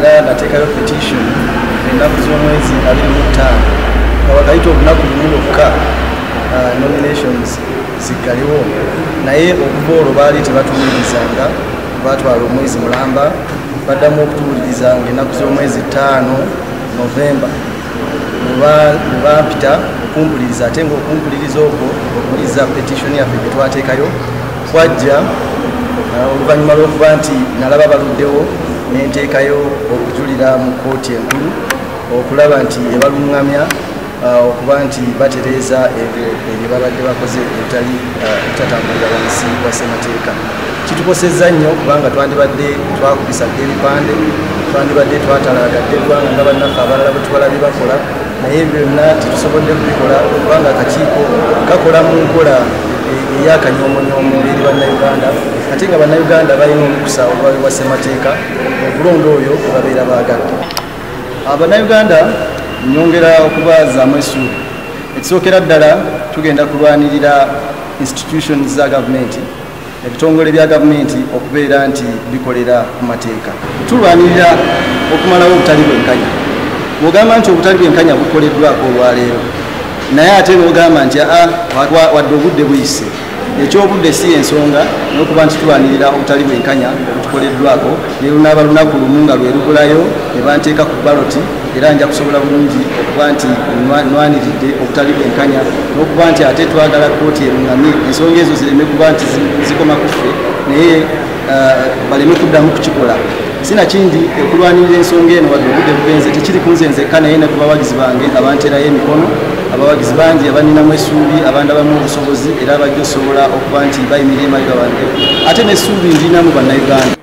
era nateekayo petition ennaku z'omwezi 25 nga bakayita olunaku lumu lwokka nominations ziggalewo, naye okuva olwo baali tebatuwulirizanga, batwala omwezi mulamba baddamu okutuwuliriza ng'ennaku z'omwezi 5 Novemba bampita okumpuliriza, ate ng'okumpuliriza okwo okuwuliriza petition yaffe gye twateekayo kwajja oluvannyuma lw'okuba nti nalaba baluddewo nenteekayo okujulira mu kkooti enkulu okulaba nti ebalungamya okuba nti batereeza ebyo babadde bakoze ebitatambulira wansi wa ssemateeka. Kitukosezza nnyo kubanga twandibadde twakubisadde ebipande, twandibadde twatalaagadde eggwanga nga bannaffe abalala bwe tubalabye bakola, naye byonna tetusobodde kubikola kubanga akakiiko kakola mu nkola ey'akanyoomonyomo eri bannayuganda, ate nga bannayuganda balina olukusa olwabibwa ssemateeka okulonda oyo gwe babeera baagadde. Bannayuganda nyongera okubazaamu essuubi. Ekisookera ddala tugenda kulwanirira institutions za gavumenti, ebitongole bya gavumenti okubeera nti bikolera ku mateeka. Tulwanirira okumalawo obutali bwenkanya. Bw'ogamba nti obutali bwenkanya bukoleddwako olwaleero, naye ate n'ogamba nti wadde obudde buyise, ekyobudde si ensonga n'okuba nti tulwanirira obutali bwenkanya obutukoleddwako, ne lunaaba lunaku lumu nga lwe lugulayo ne banteeka ku baloti, era nja kusobola bulungi okuba nti nwaniride obutali bwenkanya n'okuba nti ate twagala kkooti erungamye ensonga ezo zireme kuba nti zikoma kuffe, naye baleme kuddamu kukikola. Sinakindi okulwanirira ensonga eno wadde obudde bugenze tekiri kunze nzekka, naye ne ku bawagizi bange abanterayo emikono, abawagizi bangi abaninamu essuubi, abandabamu obusobozi era bajja osobola okuba nti bayimirira emabega wange, ate n'essuubi ndinamu bannayuganda.